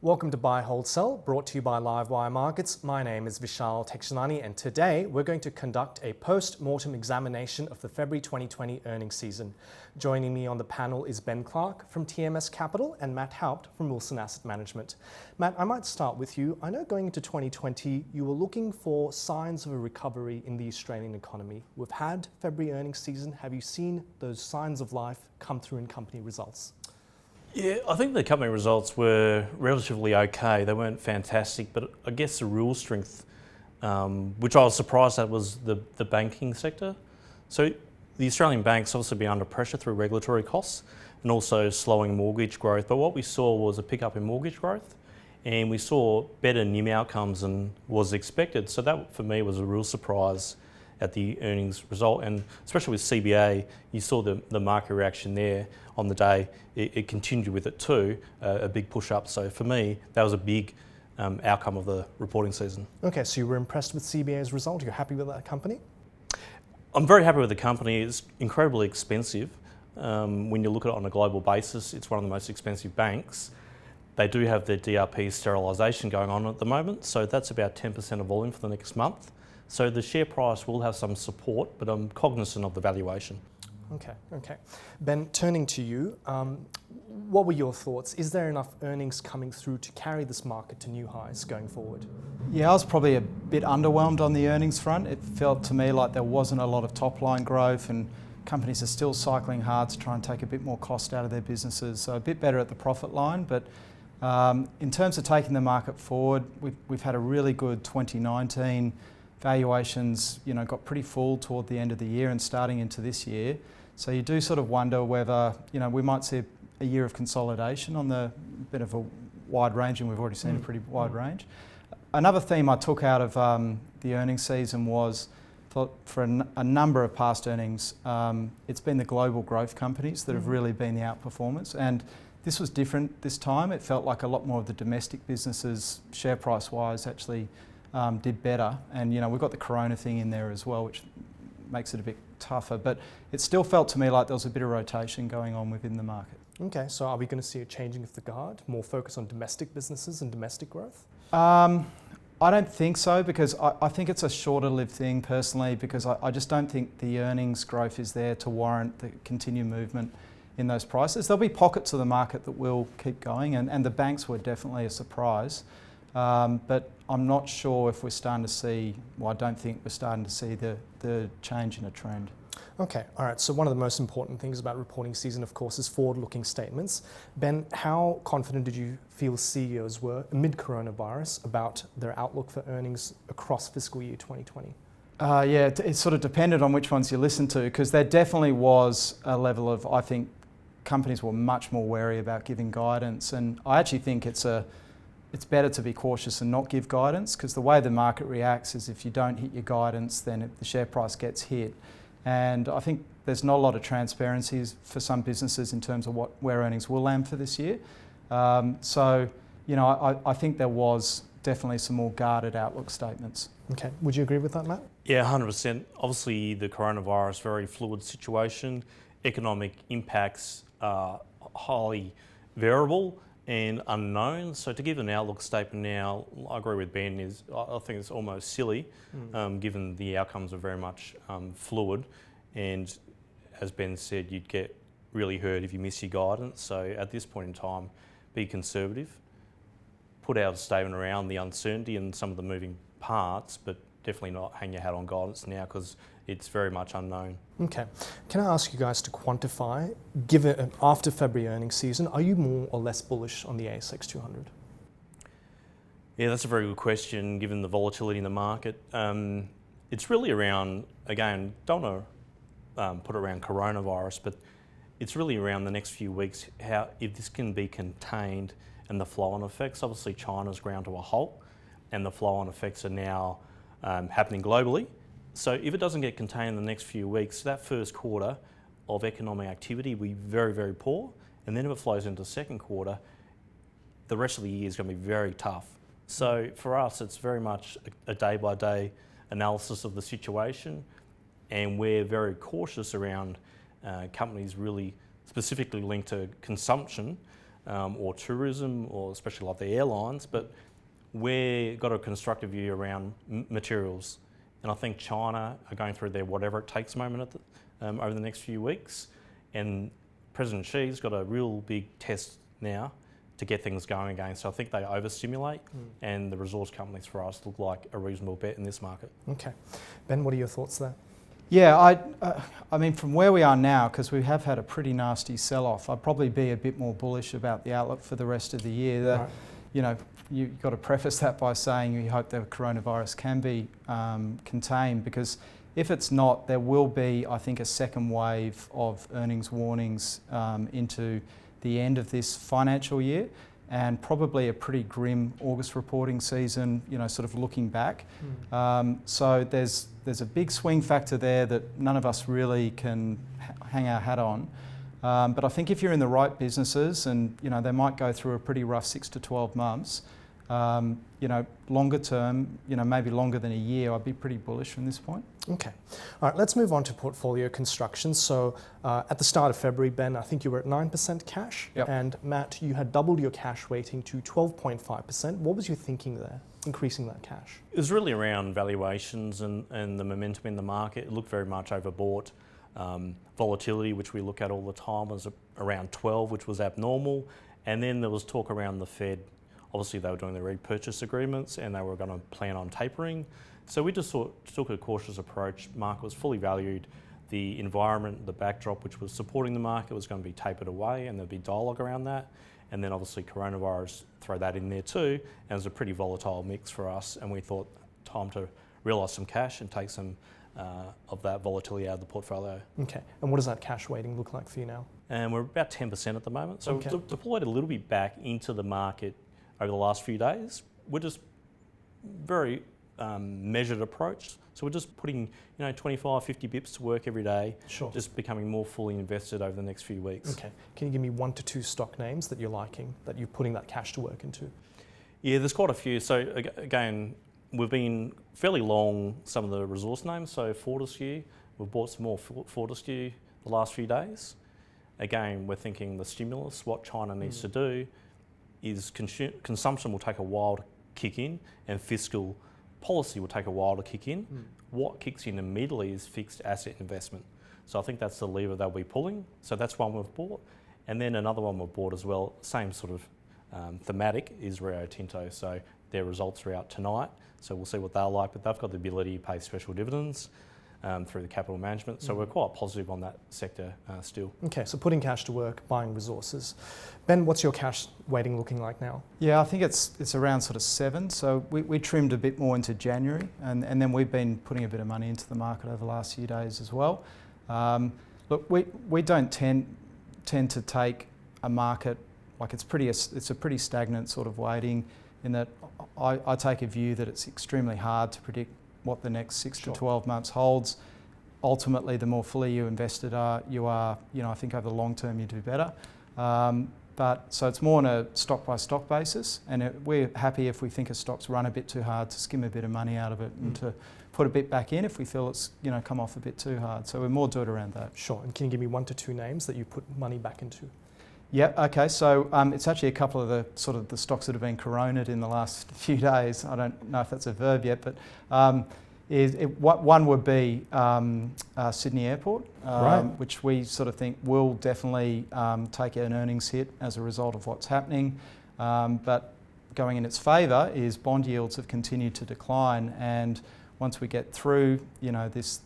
Welcome to Buy, Hold, Sell, brought to you by Livewire Markets. My name is Vishal Tekshanani, and today we're going to conduct a post-mortem examination of the February 2020 earnings season. Joining me on the panel is Ben Clark from TMS Capital and Matt Haupt from Wilson Asset Management. Matt, I might start with you. I know going into 2020, you were looking for signs of a recovery in the Australian economy. We've had February earnings season. Have you seen those signs of life come through in company results? Yeah, I think the company results were relatively okay. They weren't fantastic, but I guess the real strength, which I was surprised at, was the banking sector. So the Australian banks obviously been under pressure through regulatory costs and also slowing mortgage growth. But what we saw was a pickup in mortgage growth, and we saw better NIM outcomes than was expected. So that for me was a real surprise at the earnings result, and especially with CBA, you saw the market reaction there on the day. It continued with it too, a big push up. So for me, that was a big outcome of the reporting season. Okay, so you were impressed with CBA's result. You're happy with that company? I'm very happy with the company. It's incredibly expensive. When you look at it on a global basis, it's one of the most expensive banks. They do have their DRP sterilisation going on at the moment, so that's about 10% of volume for the next month. So the share price will have some support, but I'm cognizant of the valuation. Okay. Ben, turning to you, what were your thoughts? Is there enough earnings coming through to carry this market to new highs going forward? Yeah, I was probably a bit underwhelmed on the earnings front. It felt to me like there wasn't a lot of top line growth, and companies are still cycling hard to try and take a bit more cost out of their businesses. So a bit better at the profit line, but in terms of taking the market forward, we've had a really good 2019. Valuations, got pretty full toward the end of the year and starting into this year. So you do sort of wonder whether, we might see a year of consolidation on the bit of a wide range, and we've already seen a pretty wide range. Another theme I took out of the earnings season was, for a number of past earnings, it's been the global growth companies that have really been the outperformers. And this was different this time. It felt like a lot more of the domestic businesses, share price wise, actually did better, and we've got the corona thing in there as well, which makes it a bit tougher, but it still felt to me like there was a bit of rotation going on within the market. Okay, so are we going to see a changing of the guard, more focus on domestic businesses and domestic growth? I don't think so, because I think it's a shorter lived thing personally, because I just don't think the earnings growth is there to warrant the continued movement in those prices. There'll be pockets of the market that will keep going, and the banks were definitely a surprise. But I'm not sure if we're starting to see, I don't think we're starting to see the change in a trend. Okay, all right, so one of the most important things about reporting season, of course, is forward-looking statements. Ben, how confident did you feel CEOs were amid coronavirus about their outlook for earnings across fiscal year 2020? Yeah, it sort of depended on which ones you listened to, because there definitely was a level of, I think, companies were much more wary about giving guidance, and I actually think it's better to be cautious and not give guidance, because the way the market reacts is if you don't hit your guidance, then the share price gets hit. And I think there's not a lot of transparency for some businesses in terms of where earnings will land for this year. So, I think there was definitely some more guarded outlook statements. Okay, would you agree with that, Matt? Yeah, 100%. Obviously, the coronavirus, very fluid situation. Economic impacts are highly variable and unknown. So to give an outlook statement now, I agree with Ben, I think it's almost silly, given the outcomes are very much fluid. And as Ben said, you'd get really hurt if you miss your guidance. So at this point in time, be conservative. Put out a statement around the uncertainty and some of the moving parts, but definitely not hang your hat on guidance now, because it's very much unknown. Okay. Can I ask you guys to quantify, given after February earnings season, are you more or less bullish on the ASX 200? Yeah, that's a very good question, given the volatility in the market. It's really around, again, don't want to put it around coronavirus, but it's really around the next few weeks, if this can be contained and the flow-on effects. Obviously, China's ground to a halt, and the flow-on effects are now happening globally. So if it doesn't get contained in the next few weeks, that first quarter of economic activity will be very, very poor. And then if it flows into the second quarter, the rest of the year is going to be very tough. So for us, it's very much a day-by-day analysis of the situation. And we're very cautious around companies really specifically linked to consumption or tourism, or especially like the airlines, but we've got a constructive view around materials. And I think China are going through their whatever it takes moment over the next few weeks. And President Xi's got a real big test now to get things going again. So I think they overstimulate, and the resource companies for us look like a reasonable bet in this market. Okay. Ben, what are your thoughts there? Yeah, I mean, from where we are now, because we have had a pretty nasty sell-off, I'd probably be a bit more bullish about the outlook for the rest of the year. Right. You know, you've got to preface that by saying you hope the coronavirus can be contained, because if it's not, there will be, I think, a second wave of earnings warnings into the end of this financial year, and probably a pretty grim August reporting season, you know, sort of looking back. So there's a big swing factor there that none of us really can hang our hat on. But I think if you're in the right businesses, and you know, they might go through a pretty rough 6 to 12 months, you know, longer term, you know, maybe longer than a year, I'd be pretty bullish from this point. Okay. All right, let's move on to portfolio construction. So at the start of February, Ben, I think you were at 9% cash. Yep. And Matt, you had doubled your cash weighting to 12.5%. What was your thinking there, increasing that cash? It was really around valuations and the momentum in the market. It looked very much overbought. Volatility, which we look at all the time, was around 12, which was abnormal. And then there was talk around the Fed. Obviously, they were doing the repurchase agreements and they were going to plan on tapering. So we just took a cautious approach. Market was fully valued. The environment, the backdrop, which was supporting the market, was going to be tapered away, and there'd be dialogue around that. And then obviously coronavirus, throw that in there too. And it was a pretty volatile mix for us. And we thought time to realise some cash and take some of that volatility out of the portfolio. Okay. And what does that cash weighting look like for you now? And we're about 10% at the moment. So Okay. we've deployed a little bit back into the market over the last few days. We're just very measured approach. So we're just putting, you know, 25, 50 bips to work every day. Sure. Just becoming more fully invested over the next few weeks. Okay. Can you give me 1 to 2 stock names that you're liking, that you're putting that cash to work into? Yeah, there's quite a few. So again, we've been fairly long some of the resource names. So Fortescue, we've bought some more Fortescue the last few days. Again, we're thinking the stimulus, what China needs to do is consumption will take a while to kick in, and fiscal policy will take a while to kick in. What kicks in immediately is fixed asset investment. So I think that's the lever they'll be pulling. So that's one we've bought. And then another one we've bought as well, same sort of thematic, is Rio Tinto. So their results are out tonight. So we'll see what they're like, but they've got the ability to pay special dividends through the capital management. So we're quite positive on that sector still. Okay, so putting cash to work, buying resources. Ben, what's your cash weighting looking like now? Yeah, I think it's around sort of 7. So we trimmed a bit more into January, and then we've been putting a bit of money into the market over the last few days as well. Look, we don't tend to take a market like it's a pretty stagnant sort of weighting, in that I take a view that it's extremely hard to predict what the next 6 to 12 months holds. Ultimately, the more fully you invested you are, you know, I think over the long term you do better. But so it's more on a stock by stock basis, and we're happy if we think a stock's run a bit too hard to skim a bit of money out of it and to put a bit back in if we feel it's, you know, come off a bit too hard. So we're more do it around that. Sure. And can you give me 1 to 2 names that you put money back into? Yeah, okay, so it's actually a couple of the sort of the stocks that have been coroned in the last few days. I don't know if that's a verb yet, but one would be Sydney Airport, Right. which we sort of think will definitely take an earnings hit as a result of what's happening. But going in its favour is bond yields have continued to decline, and once we get through, you know, this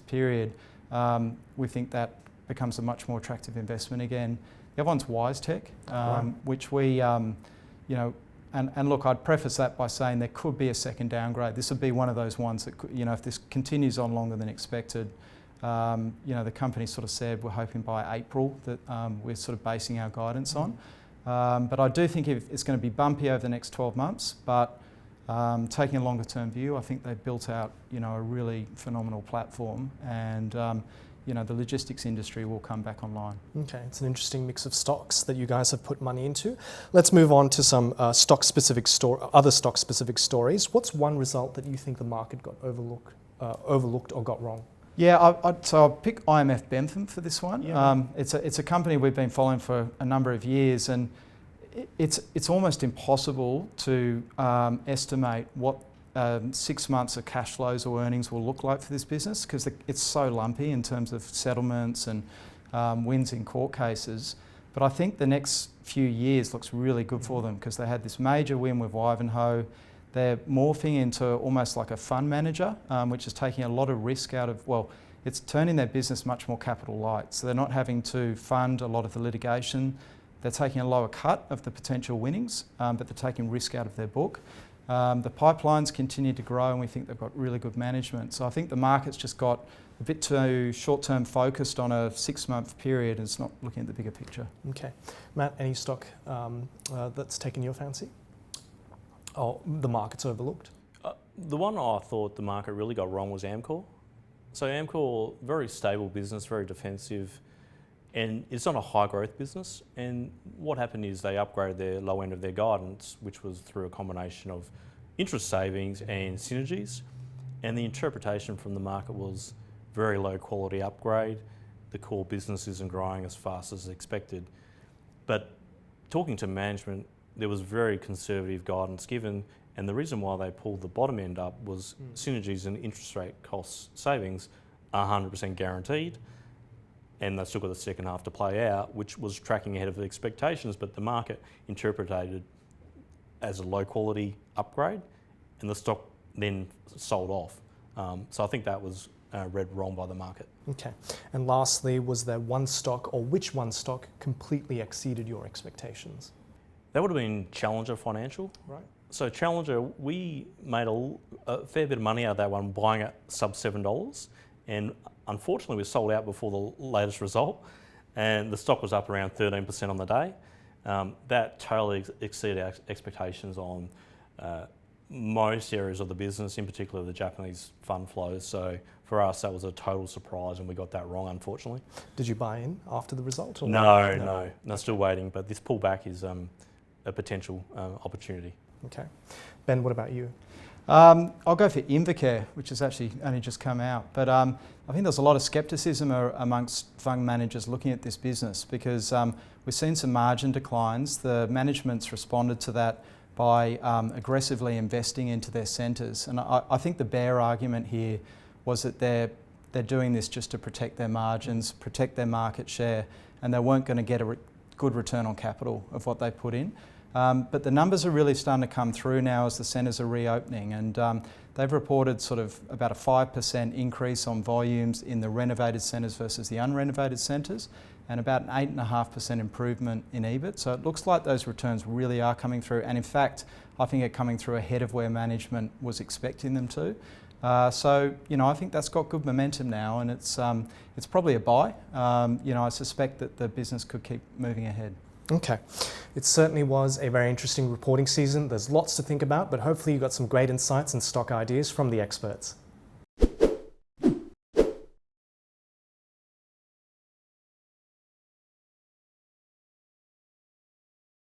period, we think that becomes a much more attractive investment again. The other one's WiseTech, which we, you know, and look, I'd preface that by saying there could be a second downgrade. This would be one of those ones that, you know, if this continues on longer than expected, you know, the company sort of said we're hoping by April that we're sort of basing our guidance on. But I do think it's going to be bumpy over the next 12 months, but taking a longer term view, I think they've built out, you know, a really phenomenal platform, and you know, the logistics industry will come back online. Okay, it's an interesting mix of stocks that you guys have put money into. Let's move on to some other stock-specific stories. What's one result that you think the market got overlooked or got wrong? Yeah, so I'll pick IMF Bentham for this one. Yeah. It's a company we've been following for a number of years, and It's almost impossible to estimate what 6 months of cash flows or earnings will look like for this business, because it's so lumpy in terms of settlements and wins in court cases. But I think the next few years looks really good for them, because they had this major win with Ivanhoe. They're morphing into almost like a fund manager, which is taking a lot of risk out of, well, it's turning their business much more capital light. So they're not having to fund a lot of the litigation. They're taking a lower cut of the potential winnings, but they're taking risk out of their book. The pipelines continue to grow, and we think they've got really good management. So I think the market's just got a bit too short-term focused on a 6-month period, and it's not looking at the bigger picture. Okay. Matt, any stock that's taken your fancy? Oh, the market's overlooked? The one I thought the market really got wrong was Amcor. So Amcor, very stable business, very defensive, and it's not a high growth business. And what happened is they upgraded their low end of their guidance, which was through a combination of interest savings and synergies. And the interpretation from the market was very low quality upgrade. The core business isn't growing as fast as expected. But talking to management, there was very conservative guidance given, and the reason why they pulled the bottom end up was synergies and interest rate cost savings are 100% guaranteed, and they've still got the second half to play out, which was tracking ahead of expectations, but the market interpreted as a low quality upgrade, and the stock then sold off. So I think that was read wrong by the market. Okay. And lastly, was there one stock, or which one stock completely exceeded your expectations? That would have been Challenger Financial. Right. So Challenger, we made a fair bit of money out of that one buying it sub $7, and unfortunately we sold out before the latest result, and the stock was up around 13% on the day. That totally exceeded our expectations on most areas of the business, in particular the Japanese fund flows. So for us, that was a total surprise, and we got that wrong, unfortunately. Did you buy in after the result? Or No, still waiting, but this pullback is a potential opportunity. Okay. Ben, what about you? I'll go for Invacare, which has actually only just come out. But I think there's a lot of scepticism amongst fund managers looking at this business, because we've seen some margin declines. The management's responded to that by aggressively investing into their centres. And I think the bear argument here was that they're doing this just to protect their margins, protect their market share, and they weren't going to get a good return on capital of what they put in. But the numbers are really starting to come through now as the centres are reopening, and they've reported sort of about a 5% increase on volumes in the renovated centres versus the unrenovated centres, and about an 8.5% improvement in EBIT. So it looks like those returns really are coming through, and in fact, I think they're coming through ahead of where management was expecting them to. So I think that's got good momentum now, and it's probably a buy. I suspect that the business could keep moving ahead. Okay. It certainly was a very interesting reporting season. There's lots to think about, but hopefully you got some great insights and stock ideas from the experts.